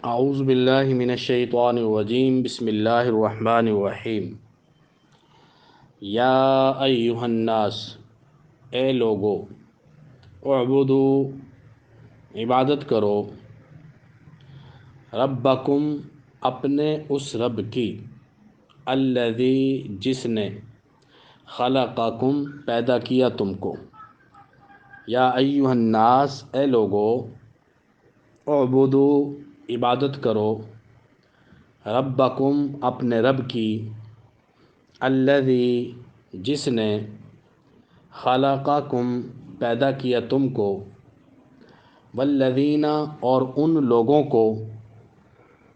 اعوذ باللہ من الشیطان الرجیم بسم اللہ الرحمن الرحیم یا ایہا الناس، اے لوگو، اعبدو، عبادت کرو، ربکم، اپنے اس رب کی، الذی، جس نے، خلقکم، پیدا کیا تم کو، یا ایہا الناس، اے لوگو، اعبدو، عبادت کرو، ربکم، اپنے رب کی، الذی، جس نے، خلقکم، پیدا کیا تم کو، والذین، اور ان لوگوں کو،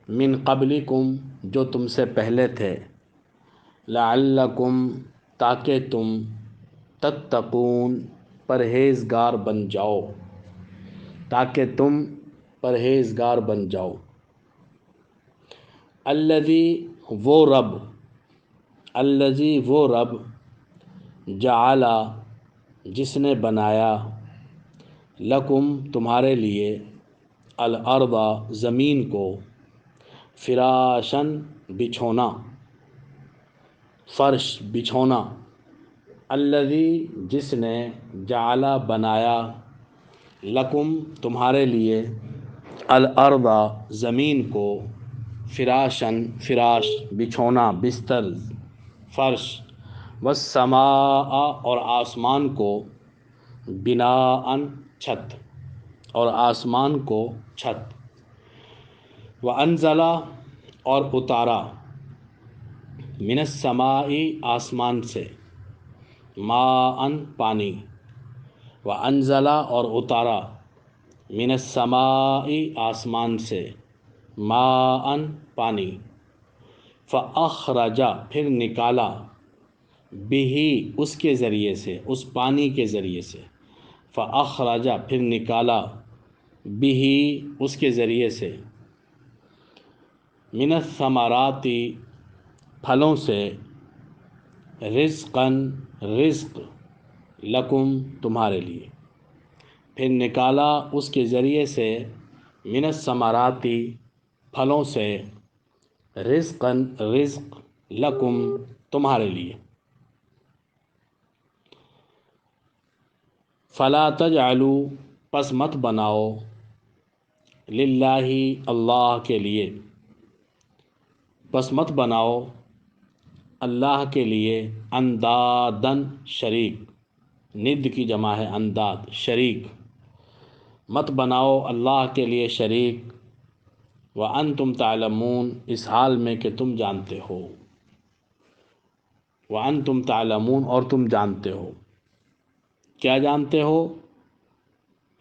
من قبلکم، جو تم سے پہلے تھے، لعلکم، تاکہ تم، تتقون، پرہیزگار بن جاؤ، تاکہ تم پرہیزگار بن جاؤ۔ الذی، وہ رب، الذی، وہ رب، جعل، جس نے بنایا، لکم، تمہارے لیے، الارض، زمین کو، فراشن، بچھونا، فرش، بچھونا، الذی، جس نے، جعل، بنایا، لکم، تمہارے لیے، الارض، زمین کو، فراشن، فراش، بچھونا، بستر، فرش، والسماء، اور آسمان کو، بناءً، چھت، اور آسمان کو چھت، وانزل، اور اتارا، من السماء، آسمان سے، ماءً، پانی، وانزل، اور اتارا، من السماء، آسمان سے، ماءً، پانی، فاخرج، پھر نکالا، بہ، اس کے ذریعے سے، اس پانی کے ذریعے سے، فاخرج، پھر نکالا، بہ، اس کے ذریعے سے، من الثمرات، پھلوں سے، رزقاً، رزق، لکم، تمہارے لیے، پھر نکالا اس کے ذریعے سے، من الثمرات، پھلوں سے، رزقاً، رزق، لکم، تمہارے لیے۔ فلا تجعلوا، پس مت بناؤ، للہ، اللہ کے لیے، پس مت بناؤ، اللہ کے لیے، اندادن، شریک، ند کی جمع ہے انداد، شریک، مت بناؤ اللہ کے لیے شریک، وانتم تعلمون، اس حال میں کہ تم جانتے ہو، وانتم تعلمون، اور تم جانتے ہو، کیا جانتے ہو؟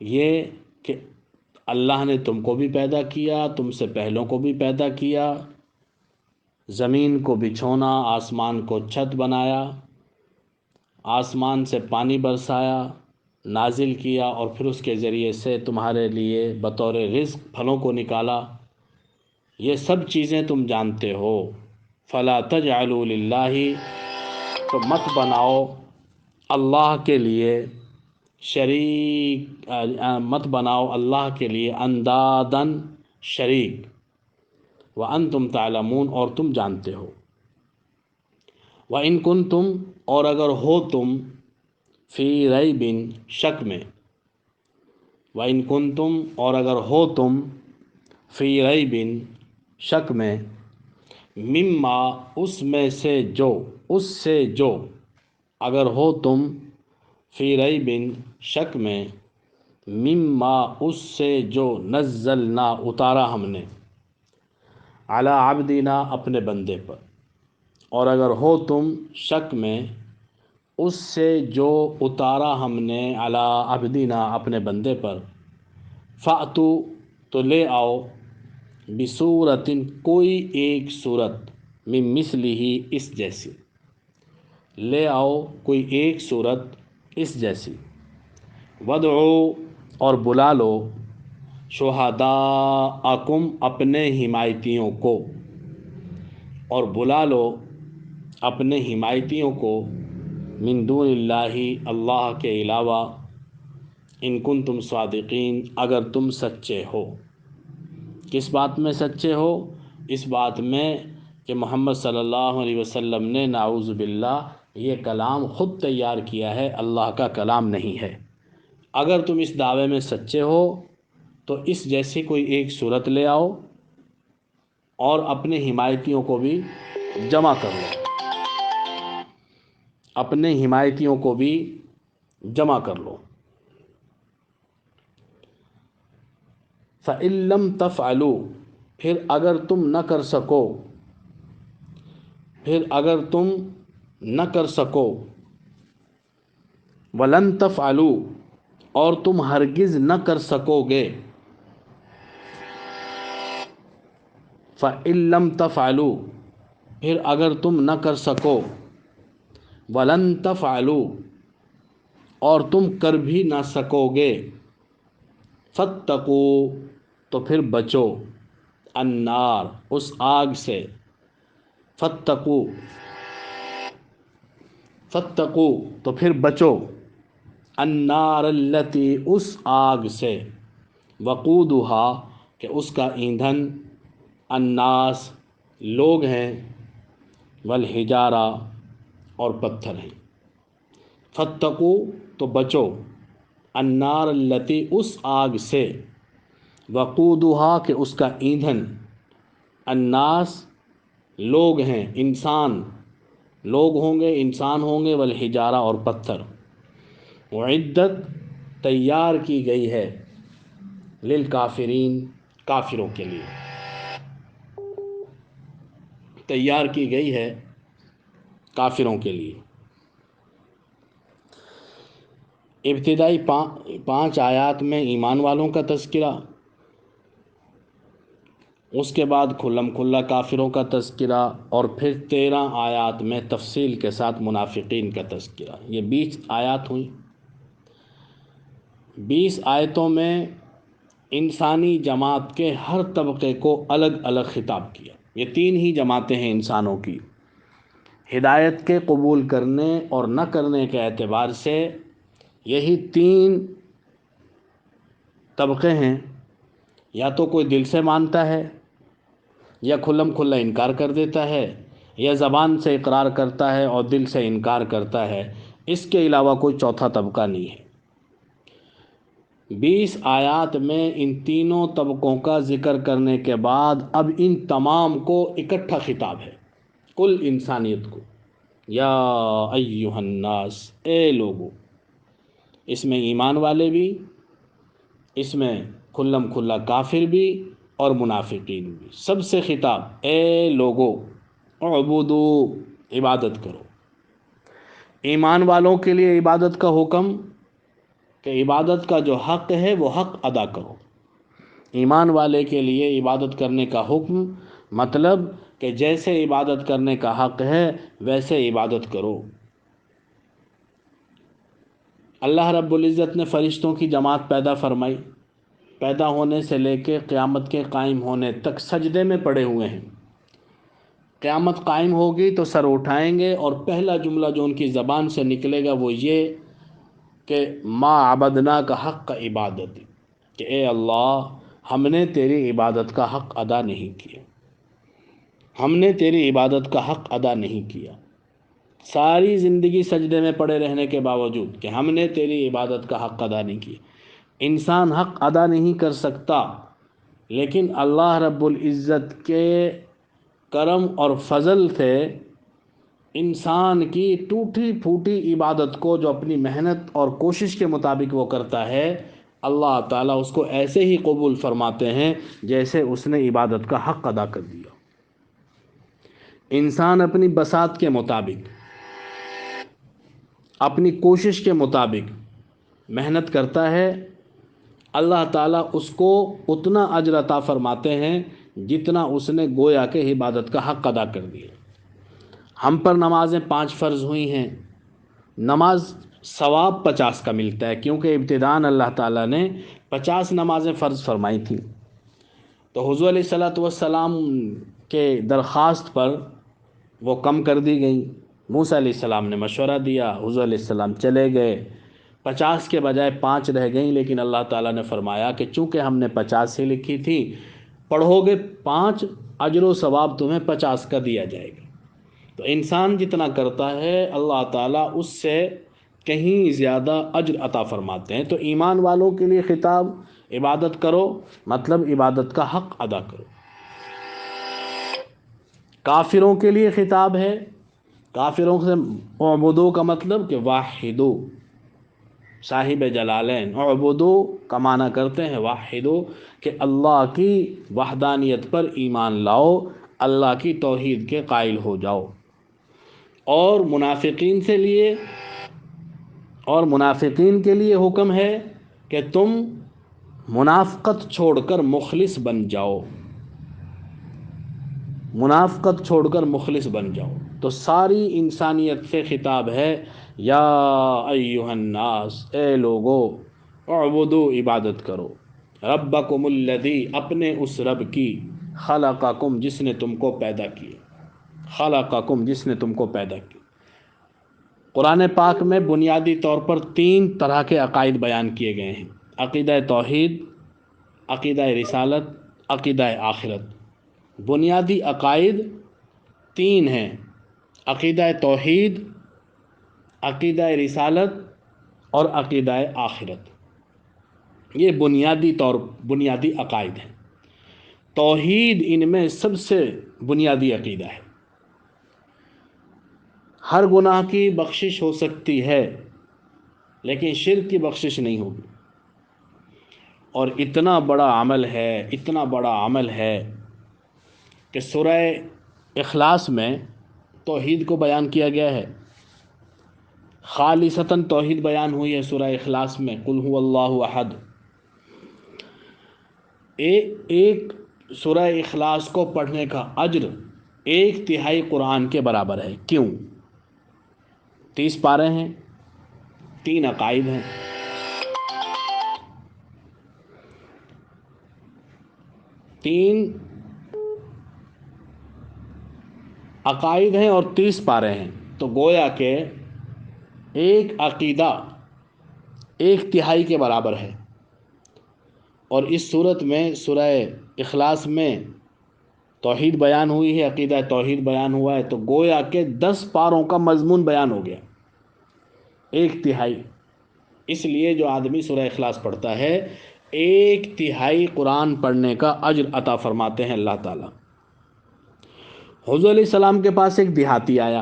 یہ کہ اللہ نے تم کو بھی پیدا کیا، تم سے پہلوں کو بھی پیدا کیا، زمین کو بچھونا، آسمان کو چھت بنایا، آسمان سے پانی برسایا، نازل کیا، اور پھر اس کے ذریعے سے تمہارے لیے بطور رزق پھلوں کو نکالا، یہ سب چیزیں تم جانتے ہو۔ فلا تجعلوا للہ، تو مت بناؤ اللہ کے لیے شریک، مت بناؤ اللہ کے لیے اندادن، شریک، وانتم تعلمون، اور تم جانتے ہو۔ وَإِن كُنتُم، اور اگر ہو تم، فی ریب، شک میں، وَإِن كُنتُم، اور اگر ہو تم، فی ریب، شک میں، مما، اس میں سے جو، اس سے جو، اگر ہو تم، فی ریب، شک میں، مما، اس سے جو، نزلنا، اتارا ہم نے، علی عبدنا، اپنے بندے پر، اور اگر ہو تم شک میں اس سے جو اتارا ہم نے، علی عبدنا، اپنے بندے پر، فأتو، تو لے آؤ، بصورت، کوئی ایک صورت، من مثلہ، اس جیسی، لے آؤ کوئی ایک صورت اس جیسی، ودعو، اور بلا لو، شہداءکم، اپنے حمایتیوں کو، اور بلا لو اپنے حمایتیوں کو، من دون اللہ، اللہ کے علاوہ، ان کنتم صادقین، اگر تم سچے ہو، کس بات میں سچے ہو؟ اس بات میں کہ محمد صلی اللہ علیہ وسلم نے نعوذ باللہ یہ کلام خود تیار کیا ہے، اللہ کا کلام نہیں ہے۔ اگر تم اس دعوے میں سچے ہو تو اس جیسی کوئی ایک صورت لے آؤ اور اپنے حمایتیوں کو بھی جمع کر لو، اپنے حمایتیوں کو بھی جمع کر لو۔ فَإِن لَّمْ تَفْعَلُوا، پھر اگر تم نہ کر سکو، وَلَن تَفْعَلُوا، اور تم ہرگز نہ کر سکو گے، فَإِن لَّمْ تَفْعَلُوا، پھر اگر تم نہ کر سکو، وَلَن تَفْعَلُوا، اور تم کر بھی نہ سکو گے، فَاتَّقُوا، تو پھر بچو، النار، اس آگ سے، فَاتَّقُوا، تو پھر بچو، النار التی، اس آگ سے، وقودها، کہ اس کا ایندھن، الناس، لوگ ہیں، والحجارہ، اور پتھر ہیں۔ فاتقوا، تو بچو، النار التی، اس آگ سے، وقودها، کہ اس کا ایندھن، الناس، لوگ ہیں، انسان، لوگ ہوں گے، انسان ہوں گے، والحجارہ، اور پتھر، اعدت، تیار کی گئی ہے، للکافرین، کافروں کے لیے، تیار کی گئی ہے کافروں کے لیے۔ ابتدائی 5 آیات میں ایمان والوں کا تذکرہ، اس کے بعد کھلم کھلا کافروں کا تذکرہ، اور پھر 13 آیات میں تفصیل کے ساتھ منافقین کا تذکرہ۔ یہ 20 آیات ہوئیں۔ 20 آیتوں میں انسانی جماعت کے ہر طبقے کو الگ الگ خطاب کیا۔ یہ 3 ہی جماعتیں ہیں انسانوں کی، ہدایت کے قبول کرنے اور نہ کرنے کے اعتبار سے یہی 3 طبقے ہیں۔ یا تو کوئی دل سے مانتا ہے، یا کھلم کھلا انکار کر دیتا ہے، یا زبان سے اقرار کرتا ہے اور دل سے انکار کرتا ہے، اس کے علاوہ کوئی چوتھا طبقہ نہیں ہے۔ 20 آیات میں ان تینوں طبقوں کا ذکر کرنے کے بعد اب ان تمام کو اکٹھا خطاب ہے، کل انسانیت کو، یا ایھا الناس، اے لوگو۔ اس میں ایمان والے بھی، اس میں کھلم کھلا کافر بھی، اور منافقین بھی، سب سے خطاب، اے لوگو، اعبدو، عبادت کرو۔ ایمان والوں کے لیے عبادت کا حکم کہ عبادت کا جو حق ہے وہ حق ادا کرو۔ ایمان والے کے لیے عبادت کرنے کا حکم، مطلب کہ جیسے عبادت کرنے کا حق ہے ویسے عبادت کرو۔ اللہ رب العزت نے فرشتوں کی جماعت پیدا فرمائی، پیدا ہونے سے لے کے قیامت کے قائم ہونے تک سجدے میں پڑے ہوئے ہیں۔ قیامت قائم ہوگی تو سر اٹھائیں گے اور پہلا جملہ جو ان کی زبان سے نکلے گا وہ یہ کہ ما عبدنا کا حق کا عبادت، کہ اے اللہ، ہم نے تیری عبادت کا حق ادا نہیں کیا، ہم نے تیری عبادت کا حق ادا نہیں کیا۔ ساری زندگی سجدے میں پڑے رہنے کے باوجود کہ ہم نے تیری عبادت کا حق ادا نہیں کیا۔ انسان حق ادا نہیں کر سکتا، لیکن اللہ رب العزت کے کرم اور فضل سے انسان کی ٹوٹی پھوٹی عبادت کو جو اپنی محنت اور کوشش کے مطابق وہ کرتا ہے، اللہ تعالیٰ اس کو ایسے ہی قبول فرماتے ہیں جیسے اس نے عبادت کا حق ادا کر دیا۔ انسان اپنی بساط کے مطابق، اپنی کوشش کے مطابق محنت کرتا ہے، اللہ تعالیٰ اس کو اتنا اجر عطا فرماتے ہیں جتنا اس نے گویا کہ عبادت کا حق ادا کر دیا۔ ہم پر نمازیں 5 فرض ہوئی ہیں، نماز ثواب 50 کا ملتا ہے، کیونکہ ابتداءً اللہ تعالیٰ نے 50 نمازیں فرض فرمائی تھیں۔ تو حضور علیہ السلام کے درخواست پر وہ کم کر دی گئیں۔ موسیٰ علیہ السلام نے مشورہ دیا، حضور علیہ السلام چلے گئے، 50 کے بجائے 5 رہ گئیں، لیکن اللہ تعالیٰ نے فرمایا کہ چونکہ ہم نے 50 ہی لکھی تھی، پڑھو گے 5 اجر و ثواب تمہیں 50 کا دیا جائے گا۔ تو انسان جتنا کرتا ہے اللہ تعالیٰ اس سے کہیں زیادہ اجر عطا فرماتے ہیں۔ تو ایمان والوں کے لیے خطاب عبادت کرو، مطلب عبادت کا حق ادا کرو۔ کافروں کے لیے خطاب ہے، کافروں سے اعبدو کا مطلب کہ واحدو، صاحب جلالین اعبدو کا معنی کرتے ہیں واحدو، کہ اللہ کی وحدانیت پر ایمان لاؤ، اللہ کی توحید کے قائل ہو جاؤ۔ اور منافقین کے لیے حکم ہے کہ تم منافقت چھوڑ کر مخلص بن جاؤ، منافقت چھوڑ کر مخلص بن جاؤ۔ تو ساری انسانیت سے خطاب ہے، یا ایھا الناس، اے لوگو، اعبدو، عبادت کرو، ربکم الذی، اپنے اس رب کی، خلقکم، جس نے تم کو پیدا کیا، خلقکم، جس نے تم کو پیدا کیا۔ قرآن پاک میں بنیادی طور پر 3 طرح کے عقائد بیان کیے گئے ہیں: عقیدہ توحید، عقیدہ رسالت، عقیدہ آخرت۔ بنیادی عقائد 3 ہیں: عقیدہ توحید، عقیدہ رسالت اور عقیدہ آخرت۔ یہ بنیادی عقائد ہیں۔ توحید ان میں سب سے بنیادی عقیدہ ہے۔ ہر گناہ کی بخشش ہو سکتی ہے لیکن شرک کی بخشش نہیں ہوگی۔ اور اتنا بڑا عمل ہے کہ سورہ اخلاص میں توحید کو بیان کیا گیا ہے، خالصتاً توحید بیان ہوئی ہے سورہ اخلاص میں، قل هو اللہ احد۔ ایک سورہ اخلاص کو پڑھنے کا اجر 1/3 قرآن کے برابر ہے۔ کیوں؟ 30 پارے ہیں، 3 عقائد ہیں۔ 3 عقائد ہیں اور 30 پارے ہیں، تو گویا کہ ایک عقیدہ 1/3 کے برابر ہے۔ اور اس صورت میں سورہ اخلاص میں توحید بیان ہوئی ہے، عقیدہ توحید بیان ہوا ہے، تو گویا کہ 10 پاروں کا مضمون بیان ہو گیا، 1/3۔ اس لیے جو آدمی سورہ اخلاص پڑھتا ہے 1/3 قرآن پڑھنے کا اجر عطا فرماتے ہیں اللہ تعالیٰ۔ حضور علیہ السلام کے پاس ایک دیہاتی آیا،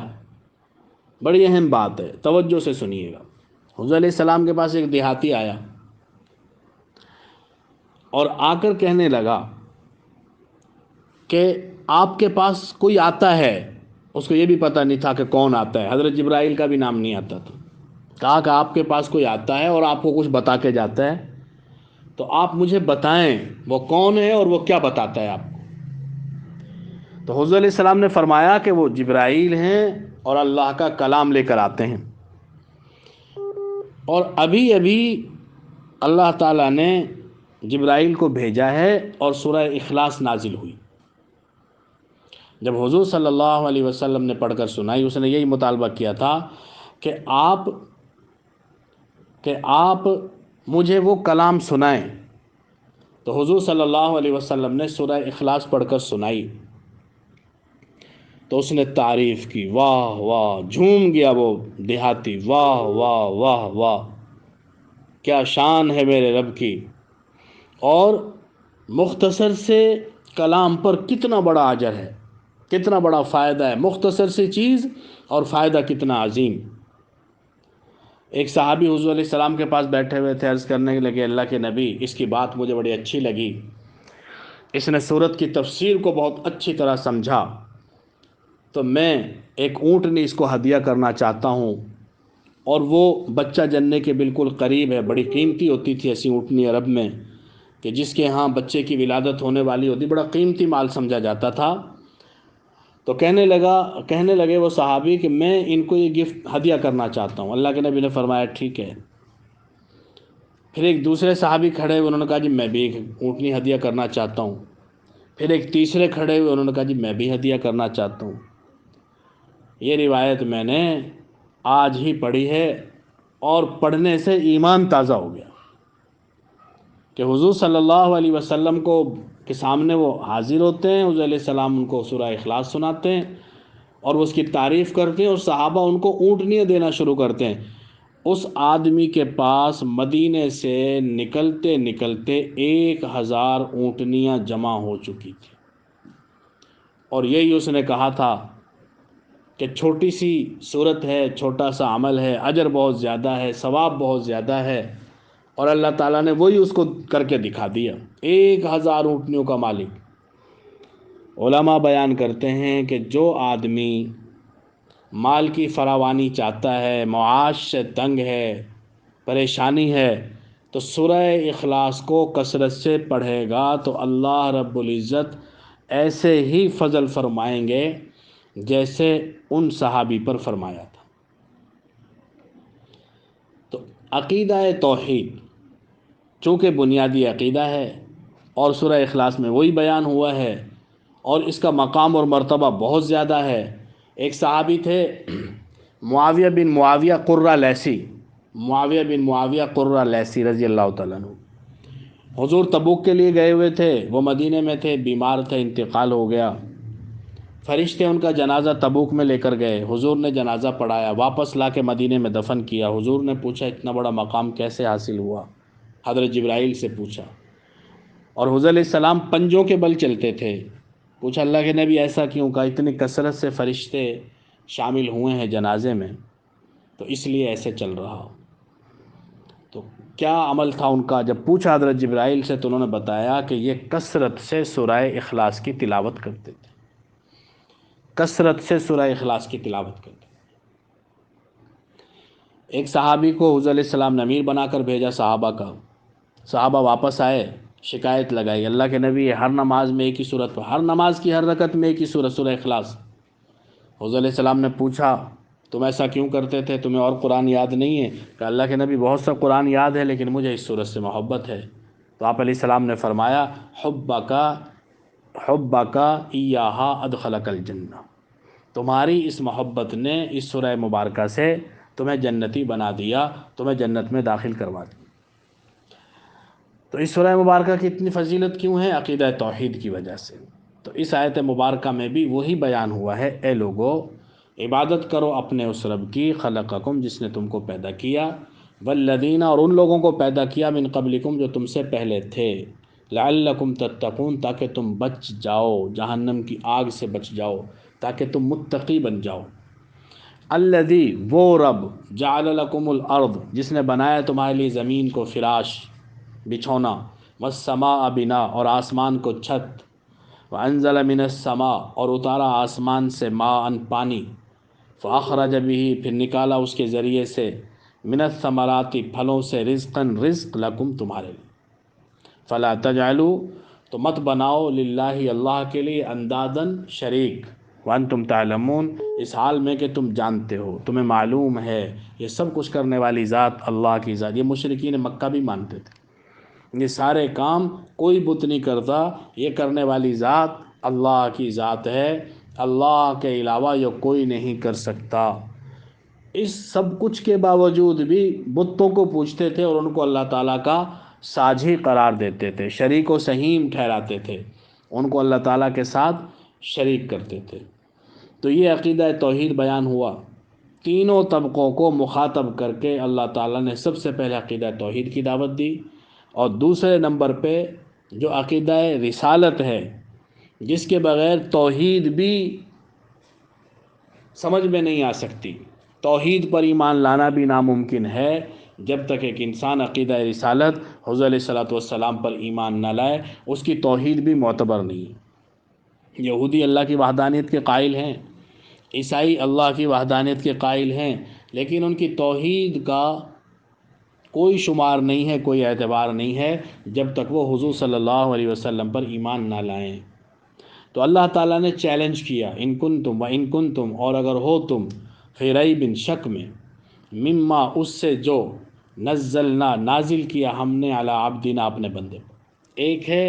بڑی اہم بات ہے، توجہ سے سنیے گا۔ حضور علیہ السلام کے پاس ایک دیہاتی آیا اور آ کر کہنے لگا کہ آپ کے پاس کوئی آتا ہے، اس کو یہ بھی پتہ نہیں تھا کہ کون آتا ہے، حضرت جبرائیل کا بھی نام نہیں آتا تھا۔ کہا کہ آپ کے پاس کوئی آتا ہے اور آپ کو کچھ بتا کے جاتا ہے، تو آپ مجھے بتائیں وہ کون ہے اور وہ کیا بتاتا ہے آپ کو۔ تو حضور علیہ السلام نے فرمایا کہ وہ جبرائیل ہیں اور اللہ کا کلام لے کر آتے ہیں، اور ابھی اللہ تعالیٰ نے جبرائیل کو بھیجا ہے اور سورہ اخلاص نازل ہوئی۔ جب حضور صلی اللہ علیہ وسلم نے پڑھ کر سنائی، اس نے یہی مطالبہ کیا تھا کہ آپ مجھے وہ کلام سنائیں۔ تو حضور صلی اللہ علیہ وسلم نے سورہ اخلاص پڑھ کر سنائی تو اس نے تعریف کی، واہ واہ، جھوم گیا وہ دیہاتی، واہ واہ واہ واہ، کیا شان ہے میرے رب کی، اور مختصر سے کلام پر کتنا بڑا اجر ہے، کتنا بڑا فائدہ ہے، مختصر سی چیز اور فائدہ کتنا عظیم۔ ایک صحابی حضور علیہ السلام کے پاس بیٹھے ہوئے تھے، عرض کرنے لگے، اللہ کے نبی، اس کی بات مجھے بڑی اچھی لگی، اس نے سورت کی تفسیر کو بہت اچھی طرح سمجھا، تو میں ایک اونٹنی اس کو ہدیہ کرنا چاہتا ہوں، اور وہ بچہ جننے کے بالکل قریب ہے، بڑی قیمتی ہوتی تھی ایسی اونٹنی عرب میں، کہ جس کے ہاں بچے کی ولادت ہونے والی ہوتی، بڑا قیمتی مال سمجھا جاتا تھا۔ تو کہنے لگے وہ صحابی کہ میں ان کو یہ گفٹ ہدیہ کرنا چاہتا ہوں۔ اللہ کے نبی نے فرمایا ٹھیک ہے۔ پھر ایک دوسرے صحابی کھڑے ہوئے، انہوں نے کہا جی میں بھی ایک اونٹنی ہدیہ کرنا چاہتا ہوں۔ پھر ایک تیسرے کھڑے ہوئے، انہوں نے کہا جی میں بھی ہدیہ کرنا چاہتا ہوں۔ یہ روایت میں نے آج ہی پڑھی ہے اور پڑھنے سے ایمان تازہ ہو گیا کہ حضور صلی اللہ علیہ وسلم کو کے سامنے وہ حاضر ہوتے ہیں، حضور علیہ السلام ان کو سورہ اخلاص سناتے ہیں اور وہ اس کی تعریف کرتے ہیں، اور صحابہ ان کو اونٹنیاں دینا شروع کرتے ہیں۔ اس آدمی کے پاس مدینے سے نکلتے نکلتے 1000 اونٹنیاں جمع ہو چکی تھی، اور یہی اس نے کہا تھا کہ چھوٹی سی صورت ہے، چھوٹا سا عمل ہے، اجر بہت زیادہ ہے، ثواب بہت زیادہ ہے، اور اللہ تعالیٰ نے وہی اس کو کر کے دکھا دیا، 1000 اونٹنیوں کا مالک۔ علماء بیان کرتے ہیں کہ جو آدمی مال کی فراوانی چاہتا ہے، معاش سے تنگ ہے، پریشانی ہے، تو سورہ اخلاص کو کثرت سے پڑھے گا تو اللہ رب العزت ایسے ہی فضل فرمائیں گے جیسے ان صحابی پر فرمایا تھا۔ تو عقیدہ توحید چونکہ بنیادی عقیدہ ہے اور سورہ اخلاص میں وہی بیان ہوا ہے، اور اس کا مقام اور مرتبہ بہت زیادہ ہے۔ ایک صحابی تھے معاویہ بن معاویہ قرہ لیثی، معاویہ بن معاویہ قرہ لیثی رضی اللہ تعالیٰ عنہ۔ حضور تبوک کے لیے گئے ہوئے تھے، وہ مدینے میں تھے، بیمار تھے، انتقال ہو گیا۔ فرشتے ان کا جنازہ تبوک میں لے کر گئے، حضور نے جنازہ پڑھایا، واپس لا کے مدینے میں دفن کیا۔ حضور نے پوچھا اتنا بڑا مقام کیسے حاصل ہوا؟ حضرت جبرائیل سے پوچھا، اور حضور علیہ السلام پنجوں کے بل چلتے تھے۔ پوچھا اللہ کے نبی ایسا کیوں؟ کہا اتنی کثرت سے فرشتے شامل ہوئے ہیں جنازے میں، تو اس لیے ایسے چل رہا۔ تو کیا عمل تھا ان کا؟ جب پوچھا حضرت جبرائیل سے تو انہوں نے بتایا کہ یہ کثرت سے سورہ اخلاص کی تلاوت کرتے تھے، کثرت سے سورہ اخلاص کی تلاوت کرتے تھے۔ ایک صحابی کو حضور علیہ السلام نے امیر بنا کر بھیجا صحابہ کا، صحابہ واپس آئے، شکایت لگائی اللہ کے نبی ہر نماز میں ایک ہی صورت، ہر نماز کی ہر رکعت میں ایک ہی صورت، سورہ اخلاص۔ حضور علیہ السلام نے پوچھا تم ایسا کیوں کرتے تھے؟ تمہیں اور قرآن یاد نہیں ہے؟ کہ اللہ کے نبی بہت سا قرآن یاد ہے لیکن مجھے اس صورت سے محبت ہے۔ تو آپ علیہ السلام نے فرمایا حبک ایہا ادخلک الجنہ، تمہاری اس محبت نے اس سورہ مبارکہ سے تمہیں جنتی بنا دیا، تمہیں جنت میں داخل کروا دیا۔ تو اس سورہ مبارکہ کی اتنی فضیلت کیوں ہے؟ عقیدہ توحید کی وجہ سے۔ تو اس آیت مبارکہ میں بھی وہی بیان ہوا ہے، اے لوگو عبادت کرو اپنے اس رب کی، خلقکم جس نے تم کو پیدا کیا، والذین اور ان لوگوں کو پیدا کیا، من قبلکم جو تم سے پہلے تھے، لعلکم تتقون تاکہ تم بچ جاؤ، جہنم کی آگ سے بچ جاؤ، تاکہ تم متقی بن جاؤ۔ الذی وہ رب، جعل لکم الارض جس نے بنایا تمہارے لیے زمین کو فراش، بچھونا، والسماء بنا اور آسمان کو چھت، وانزل من السماء اور اتارا آسمان سے ماء پانی، فاخرج به پھر نکالا اس کے ذریعے سے، من الثمرات پھلوں سے، رزقا رزق لکم تمہارے لیے، فلا تجعلوا تو مت بناؤ، للہ اللہ کے لیے، اندادن شریک، وانتم تعلمون اس حال میں کہ تم جانتے ہو، تمہیں معلوم ہے یہ سب کچھ کرنے والی ذات اللہ کی ذات۔ یہ مشرکین مکہ بھی مانتے تھے، یہ سارے کام کوئی بت نہیں کرتا، یہ کرنے والی ذات اللہ کی ذات ہے، اللہ کے علاوہ یہ کوئی نہیں کر سکتا۔ اس سب کچھ کے باوجود بھی بتوں کو پوجتے تھے اور ان کو اللہ تعالیٰ کا ساجھی قرار دیتے تھے، شریک و سہیم ٹھہراتے تھے، ان کو اللہ تعالیٰ کے ساتھ شریک کرتے تھے۔ تو یہ عقیدہ توحید بیان ہوا، تینوں طبقوں کو مخاطب کر کے اللہ تعالیٰ نے سب سے پہلے عقیدہ توحید کی دعوت دی، اور دوسرے نمبر پہ جو عقیدہ رسالت ہے، جس کے بغیر توحید بھی سمجھ میں نہیں آ سکتی، توحید پر ایمان لانا بھی ناممکن ہے جب تک ایک انسان عقیدہ رسالت حضور علیہ الصلوۃ والسلام پر ایمان نہ لائے، اس کی توحید بھی معتبر نہیں۔ یہودی اللہ کی وحدانیت کے قائل ہیں، عیسائی اللہ کی وحدانیت کے قائل ہیں، لیکن ان کی توحید کا کوئی شمار نہیں ہے، کوئی اعتبار نہیں ہے جب تک وہ حضور صلی اللہ علیہ وسلم پر ایمان نہ لائیں۔ تو اللہ تعالیٰ نے چیلنج کیا، ان کنتم و ان کنتم اور اگر ہو تم، فی ریب شک میں، مما اس سے جو نزلنا نازل کیا ہم نے علی عبدنا اپنے بندے پر۔ ایک ہے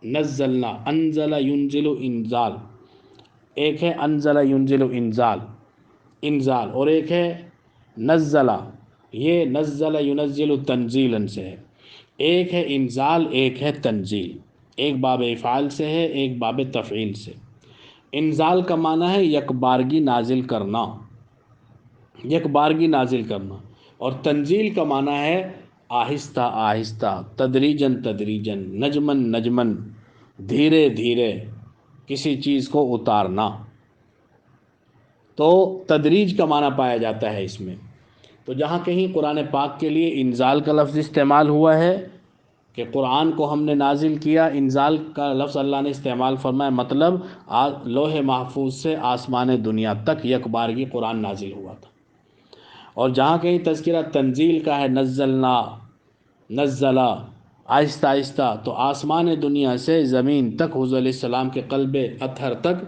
نزلنا، انزل ینزل انزال، ایک ہے انزل ینزل انزال، اور ایک ہے نزلہ، یہ نزل ینزل تنزیلا سے ہے، ایک ہے انزال ایک ہے تنزیل۔ ایک باب افعال سے ہے، ایک باب تفعیل سے۔ انزال کا معنی ہے یک بارگی نازل کرنا، یک بارگی نازل کرنا، اور تنزیل کا معنی ہے آہستہ آہستہ، تدریجن تدریجن، نجمن نجمن، دھیرے دھیرے کسی چیز کو اتارنا۔ تو تدریج کا معنی پایا جاتا ہے اس میں۔ تو جہاں کہیں قرآن پاک کے لیے انزال کا لفظ استعمال ہوا ہے کہ قرآن کو ہم نے نازل کیا، انزال کا لفظ اللہ نے استعمال فرمایا، مطلب لوح محفوظ سے آسمان دنیا تک یک بارگی قرآن نازل ہوا تھا۔ اور جہاں کہیں تذکرہ تنزیل کا ہے، نزلنا، نزلہ، آہستہ آہستہ، تو آسمان دنیا سے زمین تک حضور علیہ السلام کے قلب اطہر تک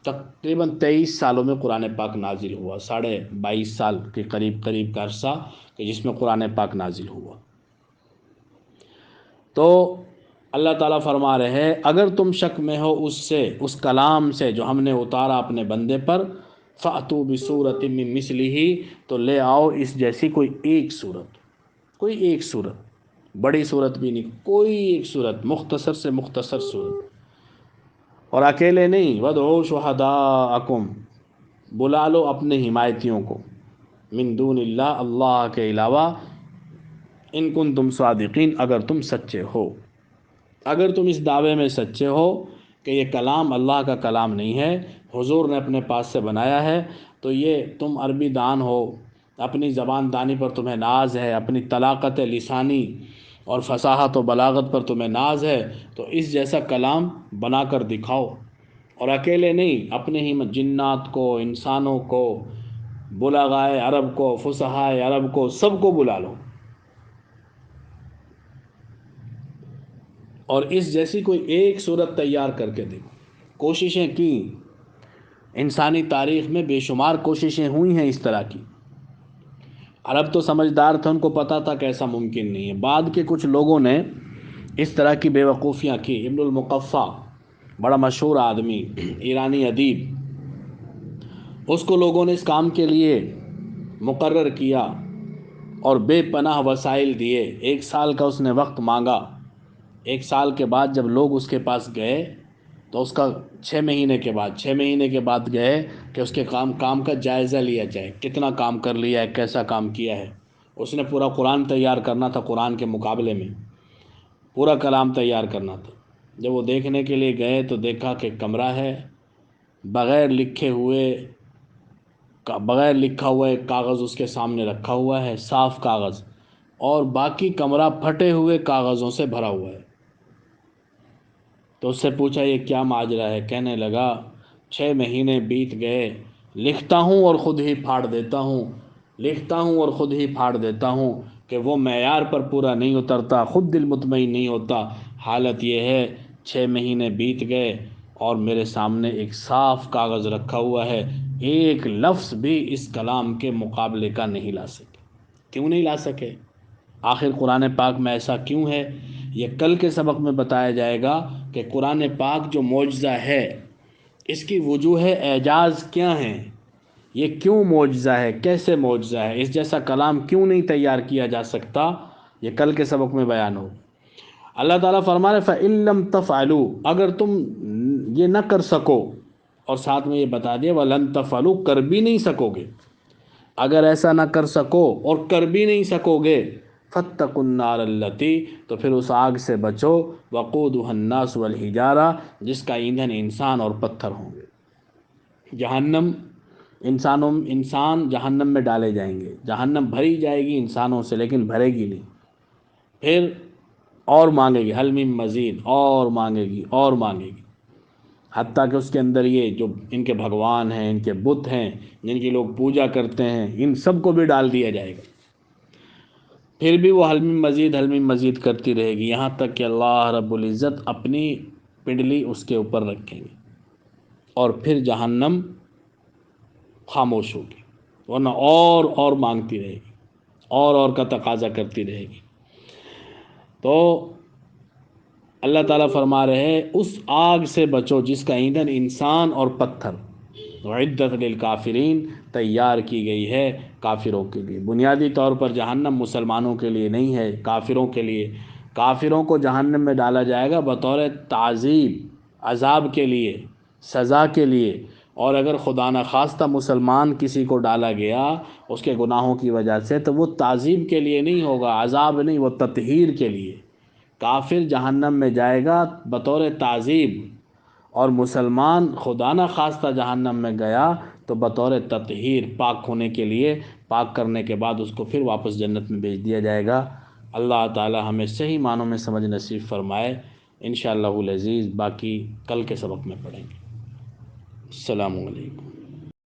تقریباً 23 سالوں میں قرآن پاک نازل ہوا، 22.5 سال کے قریب قریب کا عرصہ کہ جس میں قرآن پاک نازل ہوا۔ تو اللہ تعالیٰ فرما رہے ہیں اگر تم شک میں ہو اس کلام سے جو ہم نے اتارا اپنے بندے پر، فَأْتُوا بِسُورَةٍ مِّن مِّثْلِهِ، تو لے آؤ اس جیسی کوئی ایک صورت، کوئی ایک صورت، بڑی صورت بھی نہیں، کوئی ایک صورت، مختصر سے مختصر صورت، اور اکیلے نہیں، وَادْعُوا شُهَدَاءَكُمْ، بلا لو اپنے حمایتیوں کو، من دون اللہ، اللہ کے علاوہ، ان کنتم صادقین، اگر تم سچے ہو، اگر تم اس دعوے میں سچے ہو کہ یہ کلام اللہ کا کلام نہیں ہے، حضور نے اپنے پاس سے بنایا ہے، تو یہ تم عربی دان ہو، اپنی زبان دانی پر تمہیں ناز ہے، اپنی طلاقت لسانی اور فصاحت و بلاغت پر تمہیں ناز ہے، تو اس جیسا کلام بنا کر دکھاؤ، اور اکیلے نہیں، اپنے ہی جنات کو، انسانوں کو، بلغائے عرب کو، فصحائے عرب کو، سب کو بلا لو، اور اس جیسی کوئی ایک صورت تیار کر کے دیکھو۔ کوششیں کی، انسانی تاریخ میں بے شمار کوششیں ہوئی ہیں اس طرح کی۔ عرب تو سمجھدار تھے، ان کو پتہ تھا کہ ایسا ممکن نہیں ہے۔ بعد کے کچھ لوگوں نے اس طرح کی بے وقوفیاں کی۔ ابن المقفع، بڑا مشہور آدمی، ایرانی ادیب، اس کو لوگوں نے اس کام کے لیے مقرر کیا اور بے پناہ وسائل دیے۔ 1 سال کا اس نے وقت مانگا۔ 1 سال کے بعد جب لوگ اس کے پاس گئے تو اس کا 6 مہینے کے بعد گئے کہ اس کے کام کا جائزہ لیا جائے، کتنا کام کر لیا ہے، کیسا کام کیا ہے۔ اس نے پورا قرآن تیار کرنا تھا، قرآن کے مقابلے میں پورا کلام تیار کرنا تھا۔ جب وہ دیکھنے کے لیے گئے تو دیکھا کہ کمرہ ہے، بغیر لکھا ہوا ایک کاغذ اس کے سامنے رکھا ہوا ہے، صاف کاغذ، اور باقی کمرہ پھٹے ہوئے کاغذوں سے بھرا ہوا ہے۔ تو اس سے پوچھا یہ کیا ماجرا ہے؟ کہنے لگا 6 مہینے بیت گئے، لکھتا ہوں اور خود ہی پھاڑ دیتا ہوں، لکھتا ہوں اور خود ہی پھاڑ دیتا ہوں کہ وہ معیار پر پورا نہیں اترتا، خود دل مطمئن نہیں ہوتا۔ حالت یہ ہے 6 مہینے بیت گئے اور میرے سامنے ایک صاف کاغذ رکھا ہوا ہے، ایک لفظ بھی اس کلام کے مقابلے کا نہیں لا سکے۔ کیوں نہیں لا سکے؟ آخر قرآن پاک میں ایسا کیوں ہے؟ یہ کل کے سبق میں بتایا جائے گا کہ قرآن پاک جو معجزہ ہے، اس کی وجوہ اعجاز کیا ہیں، یہ کیوں معجزہ ہے، کیسے معجزہ ہے، اس جیسا کلام کیوں نہیں تیار کیا جا سکتا، یہ کل کے سبق میں بیان ہو۔ اللہ تعالیٰ فرما رہے فَإِن لَّمْ تَفْعَلُوا، اگر تم یہ نہ کر سکو، اور ساتھ میں یہ بتا دیا وَلَن تَفْعَلُوا، کر بھی نہیں سکو گے، اگر ایسا نہ کر سکو اور کر بھی نہیں سکو گے، فَاتَّقُوا النَّارَ الَّتِي، تو پھر اس آگ سے بچو، وَقُودُهَا النَّاسُ وَالْحِجَارَةُ، جس کا ایندھن انسان اور پتھر ہوں گے۔ جہنم، انسان جہنم میں ڈالے جائیں گے، جہنم بھری جائے گی انسانوں سے لیکن بھرے گی نہیں، پھر اور مانگے گی، حل من مزید، اور مانگے گی اور مانگے گی، حتیٰ کہ اس کے اندر یہ جو ان کے بھگوان ہیں، ان کے بت ہیں، جن کی لوگ پوجا کرتے ہیں، ان سب کو بھی ڈال دیا جائے گا۔ پھر بھی وہ حل من مزید کرتی رہے گی، یہاں تک کہ اللہ رب العزت اپنی پنڈلی اس کے اوپر رکھیں گے، اور پھر جہنم خاموش ہوگی، ورنہ اور مانگتی رہے گی، اور کا تقاضا کرتی رہے گی۔ تو اللہ تعالیٰ فرما رہے ہیں اس آگ سے بچو جس کا ایندھن انسان اور پتھر، اعدت للکافرین، تیار کی گئی ہے کافروں کے لیے۔ بنیادی طور پر جہنم مسلمانوں کے لیے نہیں ہے، کافروں کے لیے۔ کافروں کو جہنم میں ڈالا جائے گا بطور تعذیب، عذاب کے لیے، سزا کے لیے، اور اگر خدا نخواستہ مسلمان کسی کو ڈالا گیا اس کے گناہوں کی وجہ سے تو وہ تعذیب کے لیے نہیں ہوگا، عذاب نہیں، وہ تطہیر کے لیے۔ کافر جہنم میں جائے گا بطور تعذیب، اور مسلمان خدا نخواستہ جہنم میں گیا تو بطور تطہیر، پاک ہونے کے لیے، پاک کرنے کے بعد اس کو پھر واپس جنت میں بھیج دیا جائے گا۔ اللہ تعالی ہمیں صحیح معنوں میں سمجھ نصیب فرمائے۔ انشاءاللہ العزیز باقی کل کے سبق میں پڑھیں گے۔ السلام علیکم۔